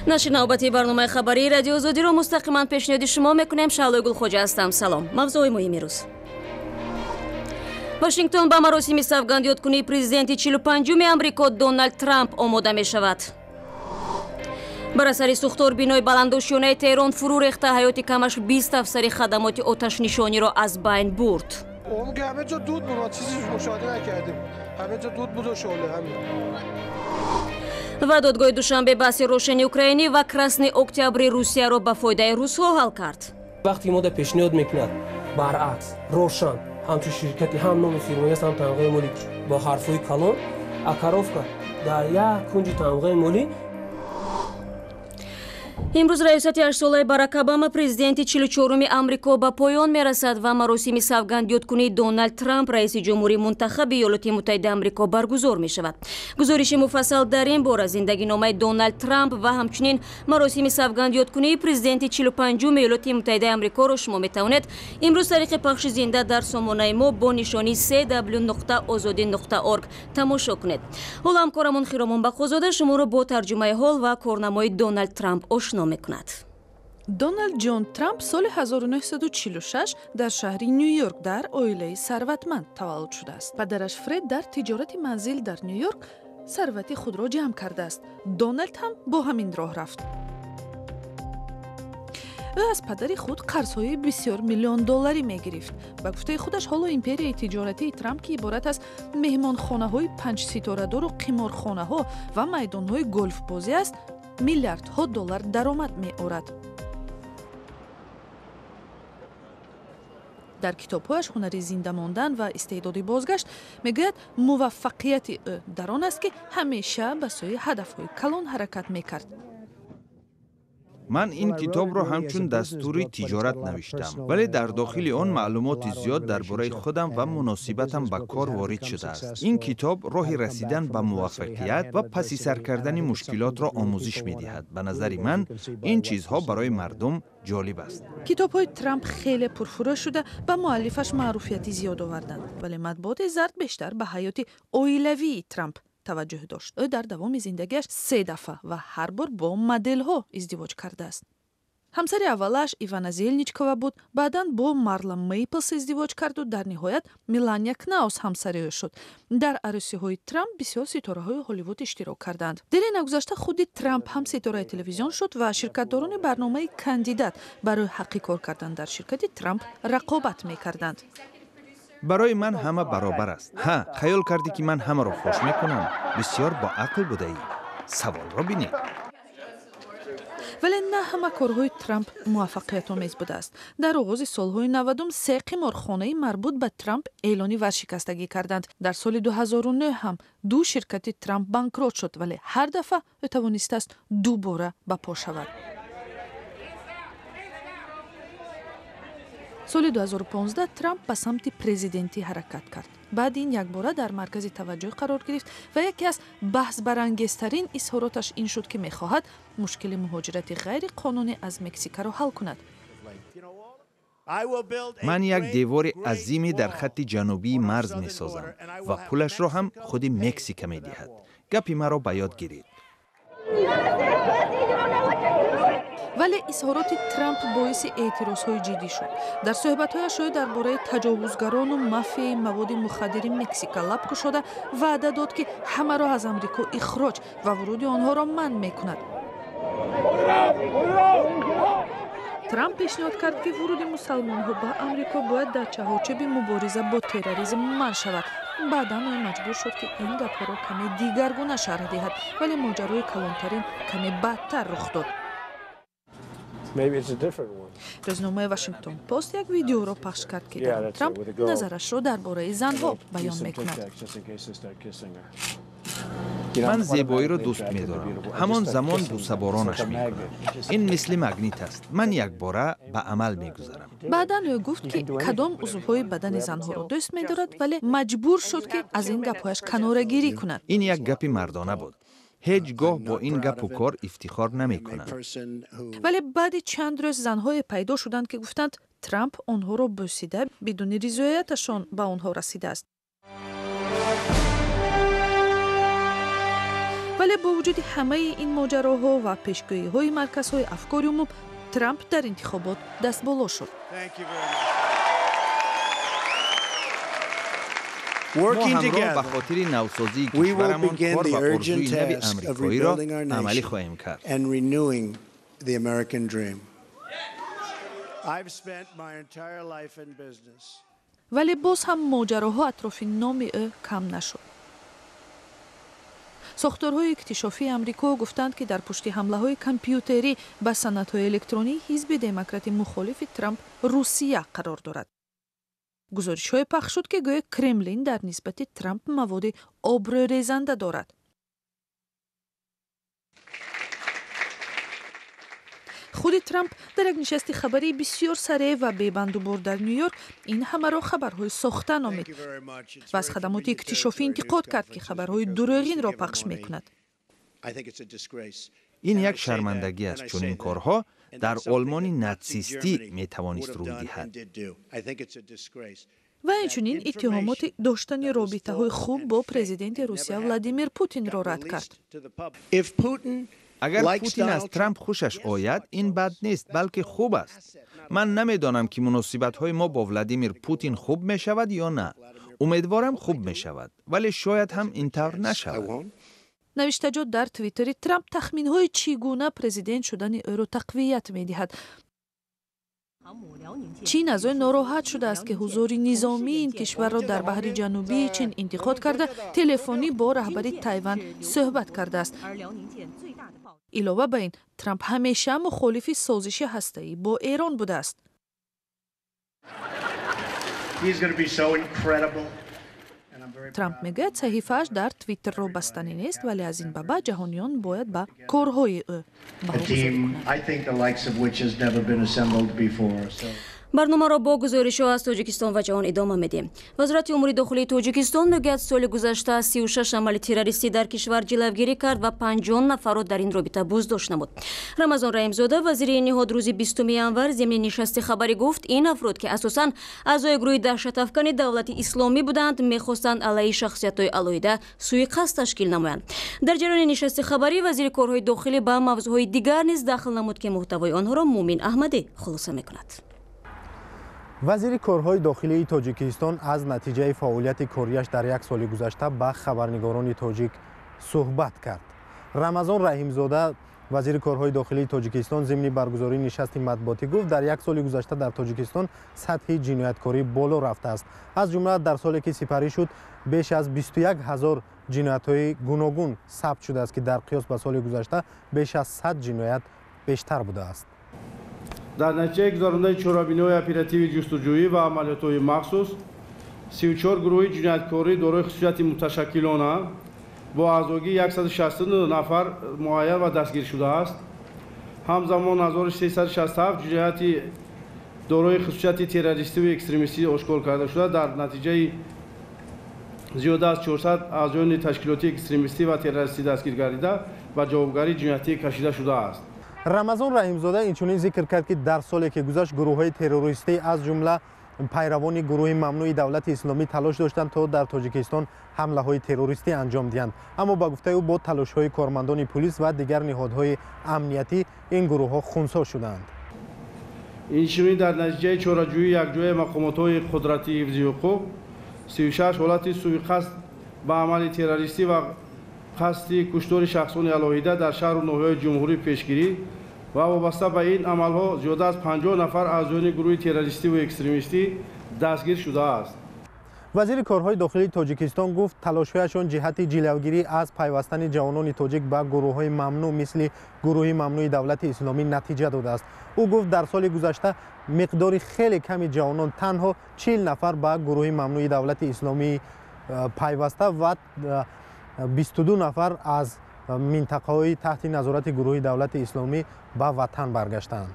نشر نوبتی برنامه خبری رادیو آزادی رو مستقیما پیشنهاد شما میکنیم. شعله گلخوجه هستم. سلام. موضوع مهم روز: واشنگتن با مراسم سوگند یادکنی پرزیدنت 45 آمریکا دونالد ترامپ آماده می شود. بر اثر سوختار بینای بلندوشانه تهران فرو ریخته، حیات کمش 20 افسر خدمات آتش نشانی را از بین برد. همه جا دود بود، ما چیزی مشاهده نکردیم. همه جا دود بود و شعله همین. و دادگاه دوشنبه بحث روشن اوکراینی و کراسنی اکتبر روسیه را به فایده روس‌ها حل کرد. وقتی ماده پیشنهاد میکند برعکس روشن همچون شرکتی هم نام فیرمایی است هم تنقیه مالی با حرفوی کلان اکاروفکا در یک کنج تنقیه مالی. امروز ریاست 8 ساله باراک اوباما پرزیدنت 44 آمریکا به پایان میرسد و مراسم سوگند یادکنی دونالد ترامپ رئیس جمهوری منتخب ایالات متحده آمریکا برگزار می شود. گزارش مفصل در این باره زندگی نامه دونالد ترامپ و همچنین مراسم سوگند یادکنی پرزیدنت 45 ایالات متحده آمریکا را شما می توانید امروز طریق پخش زنده در سامانه ما با نشانی www.azadi.org تماشا کنید. حالا همکارمون خیرامون بخوزاده شما را با ترجمه حال و کارنامه دونالد ترامپ آشنا میکند. دونالد جان ترامپ سال 1946 در شهر نیویورک در عائله ثروتمند تولد شده است. پدرش فرد در تجارت منزل در نیویورک ثروت خود را جمع کرده است. دونالد هم با همین راه رفت. او از پدر خود قرض‌های بسیار میلیون دلاری می‌گرفت. به گفته خودش حالا امپریای تجارتی ترامپ که عبارت از مهمانخانه‌های 5 ستاره‌دار و قمارخانه‌ها و میدان‌های گلف بازی است، میلیاردها دلار درآمد می‌آورد. در کتاب‌هایش هنر زنده ماندن و استعداد بازگشت میگوید موفقیت او در آن است که همیشه به سوی هدف‌های کلان حرکت می‌کرد. من این کتاب را همچون دستور تجارت نوشتم، ولی در داخل آن معلومات زیاد درباره خودم و مناسبتم به کار وارد شده است. این کتاب راه رسیدن به موفقیت و پس سر کردن مشکلات را آموزش می‌دهد. به نظر من این چیزها برای مردم جالب است. کتاب‌های ترامپ خیلی پرفروش شده، به مؤلفش معروفیت زیاد آوردند، ولی مطبوعات زرد بیشتر به حیات عائلوی ترامپ توجه داشت. او در دوام زندگیش 3 دفعه و هر بار با مدل ها ازدواج کرده است. همسر اولش ایوانا زلنیچکووا بود، بعداً با مارلون میپلز ازدواج کرد و در نهایت میلانیا کناوس همسر او شد. در عروسی های ترامپ بسیار ستاره های هالیوود اشتراک کردند. در این گذشته خود ترامپ هم ستاره تلویزیون شد و شرکتداران برنامه کاندیدات برای حق کار کردن در شرکت ترامپ رقابت میکردند. برای من همه برابر است. خیال کردی که من همه را فحش میکنم؟ بسیار با عقل بوده ای. سوال را بینید. ولی نه همه کارهای ترامپ موفقیت آمیز بوده است. در آغاز سالهای 90 3 قمارخانه مربوط به ترامپ اعلانی ورشکستگی کردند. در سال 2009 هم 2 شرکت ترامپ بانکرات شد، ولی هر دفعه توانسته است دوباره به پا شود. سال 2015 ترامپ به سمت پرزیدنتی حرکت کرد. بعد این یک باره در مرکز توجه قرار گرفت و یکی از بحث برانگیزترین اظهاراتش این شد که می‌خواهد مشکل مهاجرت غیر قانونی از مکزیک را حل کند. من یک دیوار عظیمی در خط جنوبی مرز می‌سازم و پولش را هم خود مکزیک می‌دهد. گپی مرا به یاد گیرید. ولی اظهارات ترامپ باعث اعتراضهای جدی شد. در صحبت‌هایش درباره تجاوزگران و مافیای مواد مخدر مکزیک لب گشوده وعده داد که همه را از آمریکا اخراج و ورود آنها را منع می‌کند. ترامپ پیشنهاد کرد که ورود مسلمان‌ها به آمریکا باید در چهارچوب مبارزه با تروریسم منع شود. بعداً او مجبور شد که این گپ‌ها را کمی دیگرگونه شرح دهد، ولی ماجرای کلانترین کمی بدتر رخ داد. روزنامه واشنگتن پست یک ویدیو را پخش کرد که در ترامپ نظرش را درباره زنها بیان می‌کند. من زیبایی را دوست می‌دارم. همان زمان بوسه‌بارانش می‌کنم. این مثل مگنیت است. من یک باره به عمل می‌گذارم. بعداً او گفت که کدام عضوهای بدن زنها را دوست می‌دارد، ولی مجبور شد که از این گپ‌هایش کناره‌گیری کند. این یک گپ مردانه بود. هیچگاه با این گپ و کار افتخار نمی‌کنم. ولی بعد چند روز زنهای پیدا شدند که گفتند ترامپ آنها را بوسیده بدون رضایتشان به آنها رسیده است. ولی با وجود همه این ماجراها و پیشگویی‌های مرکزهای افکار عموم، ترامپ در انتخابات دست بالا شد. ما همراه به خاطر نوسازی کشورمان کار و آرزوی نو امریکایی را عملی خواهیم کرد. ولی باز هم ماجراها اطراف نام او کم نشد. ساختارهای اکتشافی امریکا گفتند که در پشت حمله‌های کامپیوتری به صنعت‌های الکترونی حزب دموکرات مخالف ترامپ روسیه قرار دارد. گزارش‌های پخش شد که گویا کرملین در نسبت ترامپ مواد آبروریزنده دارد. خود ترامپ در یک نشست خبری بسیار سریع و بی‌بندوبار در نیویورک این همه را خبرهای ساخته نامید و از خدمات اکتشافی انتقاد کرد که خبرهای دروغین را پخش می‌کند. این یک شرمندگی است چون این کارها در آلمان ناتسیستی میتوانست روی دهد. و همچنین اتهامات داشتن رابطه‌های خوب با پرزیدنت روسیه ولادیمیر پوتین را رد کرد. اگر پوتین از ترامپ خوشش آید این بد نیست بلکه خوب است. من نمیدانم که مناسبت‌های ما با ولادیمیر پوتین خوب می شود یا نه. امیدوارم خوب می شود ولی شاید هم اینطور نشود. نوشتجات در توییتر ترامپ تخمین‌های چگونه پرزیدنت شدن او را تقویت می‌دهد. چین از آن ناراحت شده است که حضور نظامی این کشور را در بحر جنوبی چین انتقاد کرده تلفنی با رهبر تایوان صحبت کرده است. علاوه بر این ترامپ همیشه مخالف سازش هسته‌ای با ایران بوده است. ترامپ میگه صحیفه‌اش در توییتر را بستنی نیست ولی از این به بعد جهانیان باید به کارهای او به‌گذاری کنند. برنامه را با گزارش‌ها از تاجیکستان و جهان ادامه میدیم. وزارت امور داخلی تاجیکستان میگوید سال گذشته 36 عمل تروریستی در کشور جلوگیری کرد و 50 نفر را در این رابطه بازداشت نمود. رمضان رحیمزاده وزیر نهاد روز 20 ینور ضمن نشست خبری گفت این افراد که اساساً اعضای گروه دهشت افکن دولت اسلامی بودند میخواستند علیه شخصیت‌های علایده سوءقصد تشکیل نمایند. در جریان نشست خبری وزیر کارهای داخلی به موضوعهای دیگر نیز دخل نمود که محتوای آنها را مومن احمدی خلاصه میکند. وزیر کارهای داخلی تاجیکستان از نتیجه فعالیت کاریش در یک سال گذشته با خبرنگاران تاجیک صحبت کرد. رمضان رحیمزاده وزیر کارهای داخلی تاجیکستان ضمن برگزاری نشست مطبوعاتی گفت در یک سال گذشته در تاجیکستان سطح جنایتکاری بالا رفته است. از جمله در سالی که سپری شد بیش از 21000 جنایت‌های گوناگون ثبت شده است که در قیاس با سال گذشته بیش از 100 جنایت بیشتر بوده است. در نتیجه گذرانده چارابینی‌های اپراتیو جستجویی و عملیات‌های مخصوص 34 گروه جنایتکاری دارای خصوصیت متشکلانه با اعضایی 169 نفر معین و دستگیر شده است. همزمان 1367 جنایت دارای خصوصیت تروریستی و اکستریمیستی آشکار کرده شده. در نتیجه زیاده از 400 اعضای تشکیلاتی اکستریمیستی و تروریستی دستگیر گردیده و جوابگری جنایتی کشیده شده است. رمضان رحیمزاده اینچنین ذکر کرد که در سالی که گذشت گروه‌های تروریستی از جمله پیروان گروه ممنوع دولت اسلامی تلاش داشتند تا در تاجیکستان حمله‌های تروریستی انجام دهند، اما با گفته او با تلاش‌های کارمندان پلیس و دیگر نهادهای امنیتی این گروه‌ها خنثی شدند. اینچنین در نتیجه چاره‌جویی یکجای مقامات‌های قدرتی حفظی حقوق 36 حالت سوءقصد به عمل تروریستی و قصد کشتار شخصان علاهیده در شهر و ناحیه‌های جمهوری پیشگیری و وابسته به این عمل‌ها زیاده از 50 نفر اعضای گروه تروریستی و اکستریمیستی دستگیر شده است. وزیر کارهای داخلی تاجیکستان گفت تلاش‌هایشان جهت جلوگیری از پیوستن جوانان تاجیک به گروه‌های ممنوع مثل گروه ممنوع دولت اسلامی نتیجه داده است. او گفت در سال گذشته مقدار خیلی کمی جوانان تنها 40 نفر به گروه ممنوع دولت اسلامی پیوسته و 22 نفر از منطقه‌های تحت نظارت گروه دولت اسلامی به وطن برگشتند.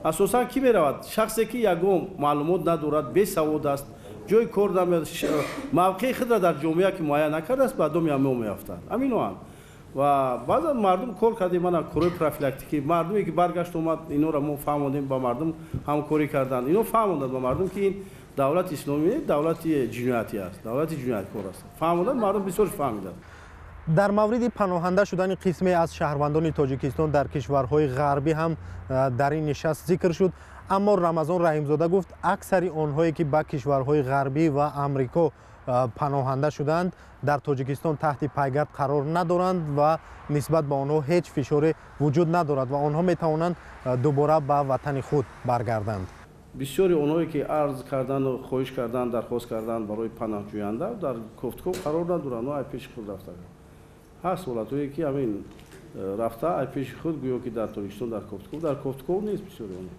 اساساً کی می‌رود؟ شخصی که یگم معلومات ندارد، بی‌سواد است، جای کار نمی‌دارد، موقع خود را در جامعه که معین نکرده است، بعد می‌افتند. همینوان. و بعضا مردم کار کردیم من کارهای پروفیلاکتیکی مردمی که برگشت اومد اینا را ما فهمیدیم با مردم همکاری کردن. اینو فهمیدن با مردم که این دولت اسلامی دولت جنایتی است، دولت جنایتکار است. فهمیدن مردم بسیار فهمیدن. در مورد پناهنده شدن قسمی از شهروندان تاجیکستان در کشورهای غربی هم در این نشست ذکر شد، اما رمضان رحیمزاده گفت اکثر آنهایی که به کشورهای غربی و امریکا پناهنده شدند در تاجیکستان تحت پایگرد قرار ندارند و نسبت به آنها هیچ فشاری وجود ندارد و آنها می توانند دوباره به وطن خود برگردند. بسیاری اونایی که عرض کردن و خواهش کردن درخواست کردن برای پناهجوینده در کوفتکو قرار ندارند و ای پیش خود رفته هست ولایتی که همین رفته ای پیش خود گویا که در تاجیکستان در کوفتکو نیست. بسیاری اونها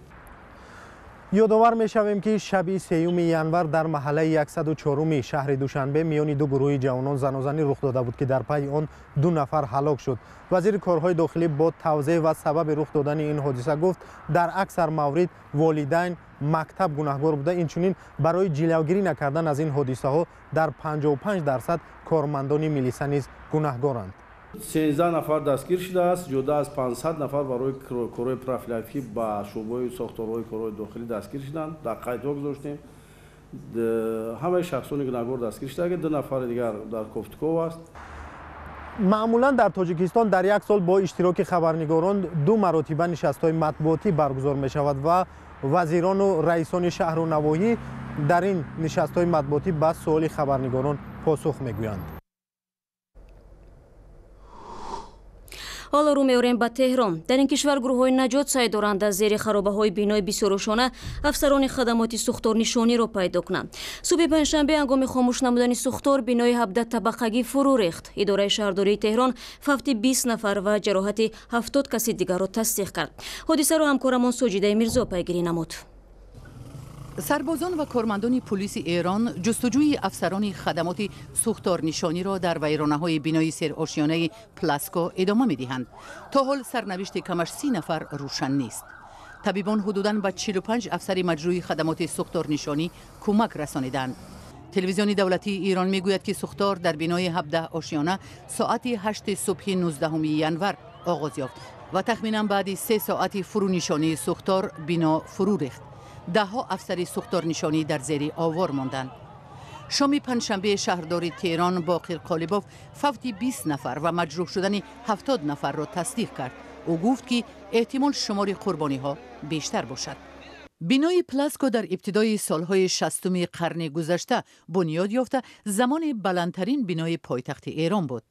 یادآور می‌شویم که شب 3 ینور در محله 104 شهر دوشنبه میان دو گروه جوانان زنازنی رخ داده بود که در پی آن 2 نفر هلاک شد. وزیر کارهای داخلی با توضیح و سبب رخ دادن این حادثه گفت در اکثر موارد والدین مکتب گناهکار بوده، اینچنین برای جلوگیری نکردن از این حادثه ها در 55% کارمندان میلیسا نیز گناهکارند. 13 نفر دستگیر شده است، جدا از 500 نفر برای کارهای پروفیلاکتیکی با شعبه ساختارهای کارهای داخلی دستگیر شدند. در قید گذاشتیم همه شخصان گناهکار دستگیر شده که 2 نفر دیگر در کوفتکو است. معمولا در تاجیکستان در یک سال با اشتراک خبرنگاران 2 مرتبه نشست‌های مطبوعاتی برگزار می شود و وزیران و رئیسان شهر و نواحی در این نشست‌های مطبوعاتی به سوال خبرنگاران پاسخ می‌گویند. حالا رو می‌آوریم به تهران. در این کشور گروه‌های نجات سعی دارند از زیر خرابه‌های بینای بی‌سرشانه افسران خدمات سوختار نشانی را پیدا کنند. صبح پنجشنبه هنگام خاموش نمودن سوختار بینای 17 طبقگی فرو ریخت. اداره شهرداری تهران فوت 20 نفر و جراحت 70 کس دیگر را تصدیق کرد. حادثه را همکارمان سوجیده میرزا پیگیری نمود. سربازان و کارمندان پلیس ایران جستجوی افسران خدمات سوختار نشانی را در ویرانه‌های بینای سر آشیانه پلاسکو ادامه می‌دهند. تا حال سرنوشت کمش 30 نفر روشن نیست. طبیبان حدوداً به 45 افسر مجروح خدمات سوختار نشانی کمک رسانیدند. تلویزیون دولتی ایران میگوید که سوختار در بینای 17 آشیانه ساعت 8 صبح 19 ینور آغاز یافت و تخمیناً بعد 3 ساعت فرونشانی سوختار بینا فرو ریخت. 10 افسر سوختار نشانی در زیر آوار ماندند. شام پنجشنبه شهرداری تهران باقر قالباف فوت 20 نفر و مجروح شدن 70 نفر را تصدیق کرد. او گفت که احتمال شمار قربانی ها بیشتر باشد. بینای پلاسکو در ابتدای سالهای 60 قرن گذشته بنیاد یافته زمان بلندترین بینای پایتخت ایران بود.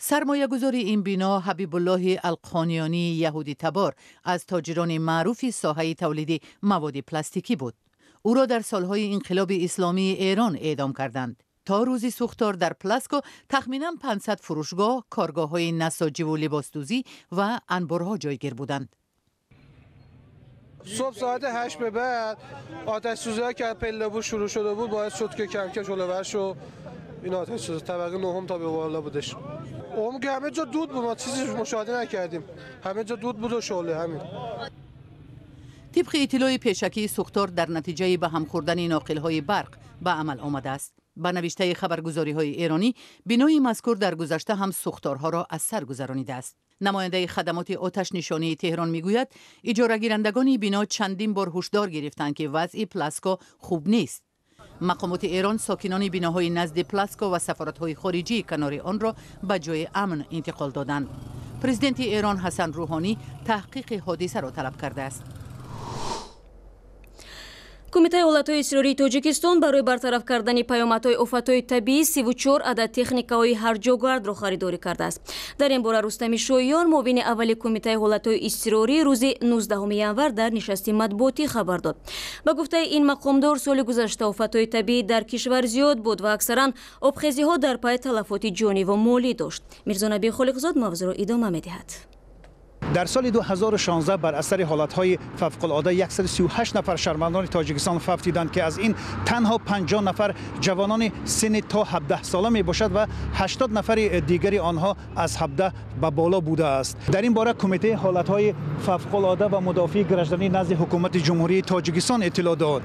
سرمایه گذاری این بنا حبیب الله القانیانی یهودی تبار از تاجران معروف ساحه تولید مواد پلاستیکی بود. او را در سالهای انقلاب اسلامی ایران اعدام کردند. تا روزی سوختار در پلاسکو تخمیناً 500 فروشگاه، کارگاه‌های نساجی و لباسدوزی و انبارها جایگیر بودند. صبح ساعت 8 به بعد آتش سوزی که پله بود شروع شده بود، باعث شد که کمکش شلوغش و این آتش سوزی طبقه 9 تا به بالا بودش. اون که همه جا دود بود، ما چیزی مشاهده نکردیم، همه جا دود بود و شعله همین. طبق اطلاع پیشکی سوختار در نتیجه به هم خوردن ناقل‌های برق به عمل آمده است. به نوشته خبرگزاری‌های ایرانی بینای مذکور در گذشته هم سوختارها را از سر گذرانیده است. نماینده خدمات آتش نشانی تهران میگوید اجاره گیرندگان بنا چندین بار هشدار گرفتند که وضع پلاسکو خوب نیست. مقامات ایران ساکنان بناهای نزد پلاسکو و سفارت‌های خارجی کنار آن را به جای امن انتقال دادند. پرزیدنت ایران حسن روحانی تحقیق حادثه را طلب کرده است. کمیته ҳолатҳои эзҳории тоҷикистон барои бартараф кардани паёмадҳои офатҳои табиӣ 34 адад техникаҳои ҳарҷогардро харидорӣ кардааст. дар ин бора рустами шоиён муовини аввали кумитаи ҳолатҳои изтирорӣ рӯзи 19 январ дар нишасти матбуотӣ хабар дод. ба гуфтаи ин мақомдор соли гузашта офатҳои табиӣ дар кишвар зиёд буд ва аксаран обхезиҳо дар пай талафоти ҷониву молӣ дошт. мирзонаби холиқзод мавзӯъро идома медиҳад. در سال 2016 بر اثر حالتهای فوق‌العاده 138 نفر شهروندان تاجیکستان فوت دیدند که از این تنها 50 نفر جوانان سن تا 17 ساله می باشد و 80 نفر دیگری آنها از 17 به بالا بوده است. در این باره کمیته حالتهای فوق‌العاده و مدافع گرجدانی نزد حکومت جمهوری تاجیکستان اطلاع داد.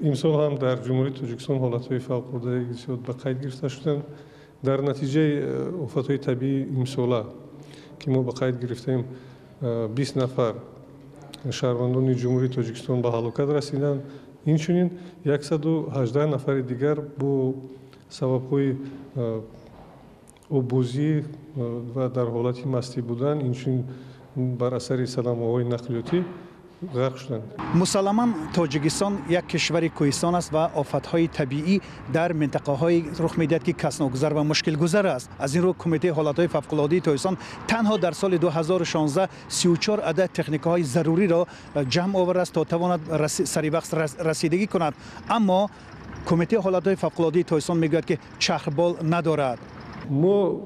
امسال هم در جمهوری تاجیکستان حالتهای فوق‌العاده زیاد به قید گرفته شدند. در نتیجه آفت‌های طبیعی امساله که ما به قید گرفتیم 20 نفر شهروندان جمهوری تاجیکستان به هلاکت رسیدند. اینچنین 118 نفر دیگر با سبب‌های обозӣ ва дар ҳолати мастӣ будан инчунин бар асари саламоҳои нақлиётӣ ғарқ шуданд. Мусалламан Тоҷикистон як кишвари кӯҳистон аст ва офатҳои табиӣ дар минтақаҳои рух медиҳад ки касногузар ва мушкилгузар аст. Аз ин рӯ Кумитаи ҳолатҳои фавқулоддаи Тоҷикистон танҳо дар соли 2016 34 адад техникаҳои заруриро ҷамъ овардааст то тавонад саривақт расидагӣ кунад. Аммо Кумитаи ҳолатҳои фавқулоддаи Тоҷикистон мегӯяд ки чархбол надорад. мо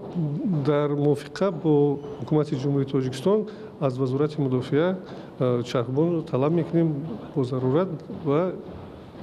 дар мувофиқа бо ҳукумати ҷумҳурии Тоҷикистон аз вазорати мудофиа чархболро талаб мекунем бо зарурат ва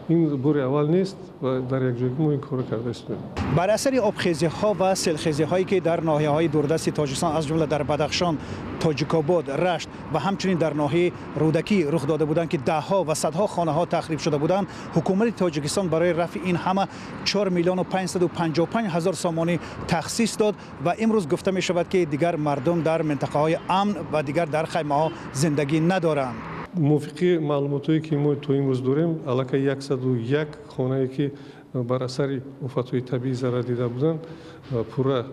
ин бори аввал нест ва дар якҷоягӣ мо ин корро карда истем. Бар асари обхезиҳо ва селхезиҳое ки дар ноҳияҳои дур-дасти Тоҷикистон аз ҷумла дар Бадахшон, Тоҷикобод, Рашт ва ҳамчунин дар ноҳияи Рӯдакӣ рух дода буданд ки даҳҳо ва садҳо хонаҳо тахриб шуда буданд, ҳукумати Тоҷикистон барои рафъи ин ҳама 4 миллион و 555 ҳазор сомонӣ тахсис дод ва имрӯз гуфта мешавад ки дигар мардум дар минтақаҳои амн ва дигар дар хаймаҳо зиндагӣ надоранд. мувофиқи маълумотое ки мо то имрӯз дорем, аллакай 101 хонае ки бар асари офатҳои табиӣ зарар дида буданд пурра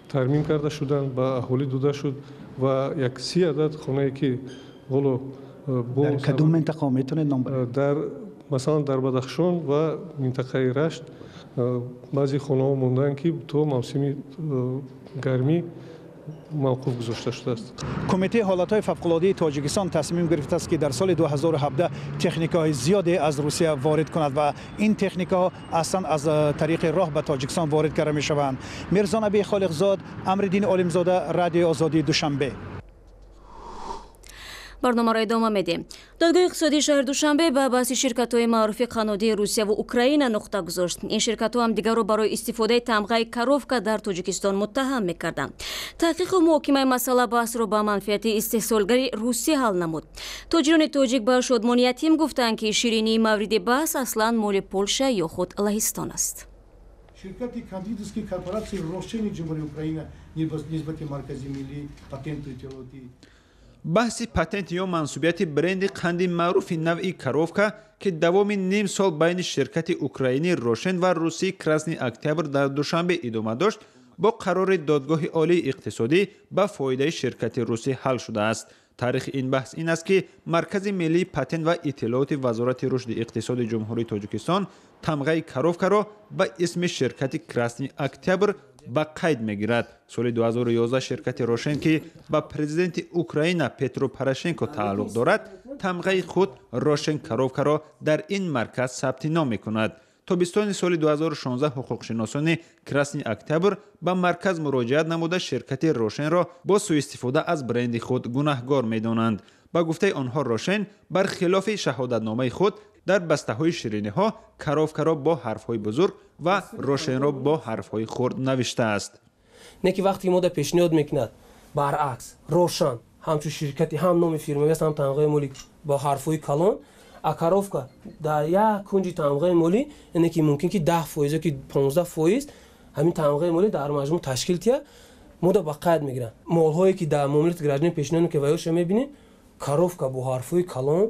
тармим карда шуданд, ба аҳолӣ дода шуд ва як 30 адад хонае ки ҳоло дар кадом минтақа метавонед ном дар масалан дар Бадахшон ва минтақаи Рашт баъзе хонаҳо мондаанд ки то мавсими гармӣ мавқуф гузошта шудааст. Кумитаи ҳолатҳои фавқулоддаи Тоҷикистон тасмим гирифтааст ки дар соли 2017 техникаҳои зиёде аз Русия ворид кунад ва ин техникаҳо аслан аз тариқи роҳ ба Тоҷикистон ворид карда мешаванд. Мирзо Набии Холиқзод, Амриддин Олимзода, Радиои Озодии Душанбе. барномаро идома медиҳем. Додгоҳи иқтисодии шаҳри Душанбе ба баҳси ширкатҳои маъруфи қаннодии Русия ва Украина нуқта гузошт. Ин ширкатҳо ҳамдигарро барои истифодаи тамғаи коровка дар Тоҷикистон муттаҳам мекарданд. таҳқиқу муҳокимаи масъала баҳсро ба манфиати истеҳсолгари Русия ҳал намуд. Тоҷирони тоҷик ба Шодмони Ятим гуфтанд ки ширинии мавриди баҳс аслан моли Полша ё худ Лаҳистон аст. Ширкати кандидатские корпорации Рошен ҷумҳурии Украина нисбати маркази миллии патенту иттилоотӣ баҳси патент ё мансубияти бренди қанди маъруфи навъи коровка ки давоми ним сол байни ширкати украинии Рошен ва русии Красный Октябр дар Душанбе идома дошт, бо қарори додгоҳи олии иқтисодӣ ба фоидаи ширкати русӣ ҳал шудааст. Таърихи ин баҳс ин аст ки Маркази миллии патент ва иттилооти Вазорати рушди иқтисоди Ҷумҳурии Тоҷикистон тамғаи коровкаро ба исми ширкати Красный Октябр ба қайд мегирад. Соли 2011 ширкати Рошен ки ба президенти Украина Петро Порошенко тааллуқ дорад, тамғаи худ Рошен коровкаро дар ин марказ сабти ном мекунад. тобистони соли 2016 ҳуқуқшиносони Красный Октябр ба марказ муроҷиат намуда ширкати Рошенро бо суистифода аз бренди худ гунаҳгор медонанд. Ба гуфтаи онҳо Рошен бар хилофи шаҳодатномаи худ дар бастаҳои шириниҳо коровкаро бо ҳарфҳои бузург ва Рошенро бо ҳарфҳои хурд навиштааст. Не ки вақте мода пешниҳод мекунад баръакс Рошан ҳамчун ширкати ҳам номи фирмави аст, ҳам тамғаи молӣ бо ҳарфҳои калон, а коровка дар як кунҷи тамғаи молӣ ине ки мумкин ки 10% ки 15% ҳамин тамғаи молӣ дар маҷмӯъ ташкил тия мода ба қайд мегиранд. Молҳое ки дар муомилати гражданӣ пешниҳод ки ваёша мебинем коровка бо ҳарфҳои калон,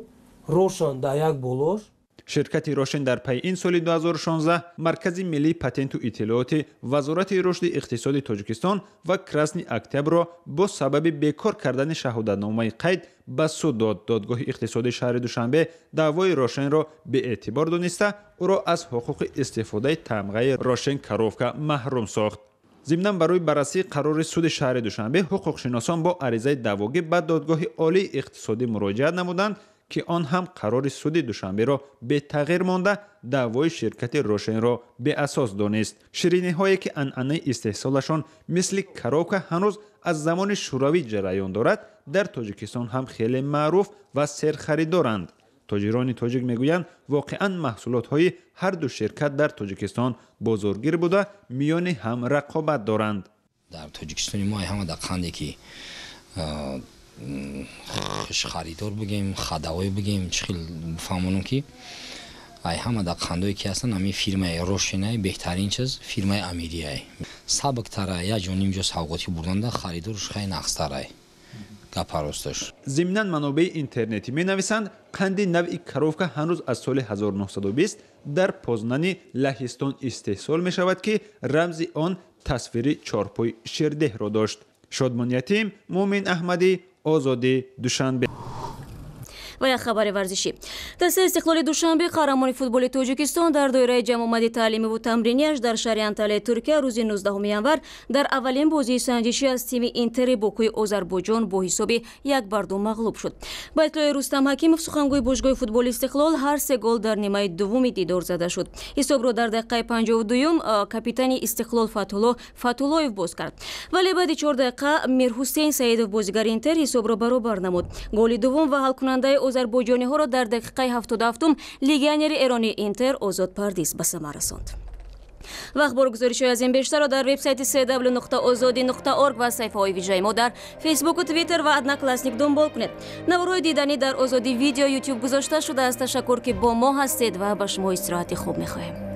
Рошан дар як болош. ширкати Рошен дар пайи ин соли 2016 Маркази миллии патенту иттилооти Вазорати рушди иқтисоди Тоҷикистон ва Красный Октябрро бо сабаби бекор кардани шаҳодатномаи қайд ба суд дод. Додгоҳи иқтисодии шаҳри Душанбе даъвои Рошенро беэътибор дониста, ӯро аз ҳуқуқи истифодаи тамғаи Рошен коровка маҳрум сохт. зимнан барои баррасии қарори суди шаҳри Душанбе ҳуқуқшиносон бо аризаи даъвогӣ ба додгоҳи олии иқтисодӣ муроҷиат намуданд ки он ҳам қарори суди Душанберо бетағйир монда даъвои ширкати Рошенро беасос донист. шириниҳое ки анъанаи истеҳсолашон мисли коровка ҳанӯз аз замони шӯравӣ ҷараён дорад, дар Тоҷикистон ҳам хеле маъруф ва серхаридоранд. тоҷирони тоҷик мегӯянд воқеан маҳсулотҳои ҳарду ширкат дар Тоҷикистон бозоргир буда миёни ҳам рақобат доранд. дар Тоҷикистони мо ҳамада қанде ки خریدار بگیم خداوی بگیم چخیل فهمونم که ای همه در خندوی که هستن همین فیرمای روشنه بهترین چیز فیرمای امیریه سابق تره یا جونیم جو سوقاتی بردن ده خریدارش خیلی نقص تره гапаросташ. ضمناً منابع اینترنتی می‌نویسند قند نوع کاروفکا هنوز از سال 1920 در پوزنان لهستان استحصال می‌شود که رمز آن تصویر چارپای شیرده را داشت. شادمانیتیم مومن احمدی، آزادی، دوشنبه. و یک خبر ورزشی. دسته استقلال دوشنبه قهرمان فوتبال تاجیکستان در دایره جمع تعلیمی و تمرینیش در شهر انطالیه ترکیه روز 19 ینور در اولین بازی سنجشی از تیم اینتر باکوی آذربایجان با حساب 1-2 مغلوب شد. با اطلاع رستم حکیمов سخنگوی باشگاه فوتبال استقلال هر سه گل در نیمه دوم دیدار زده شد. حساب را در دقیقه 52 کاپیتان استقلال فتولویف باز کرد. ولی بعد 4 دقیقه میرحسین سعیدов بازیگر اینتر حساب را برابر نمود. گل دوم و حل کننده آذربایجانی ها را در دقیقه 77 لیگیونر ایرانی اینتر آزاد پردیس به ثمر رساند. و اخبار گزارش از این بیشتر را در وبسایت www.azadi.org و صفحه های ویژه ما در فیسبوک و توییتر و ادنا کلاسیک دنبال کنید. نوارهای دیدنی در آزادی ویدیو یوتیوب گذاشته شده است. تشکر که با ما هستید و به شما استراحت خوب می‌خواهیم.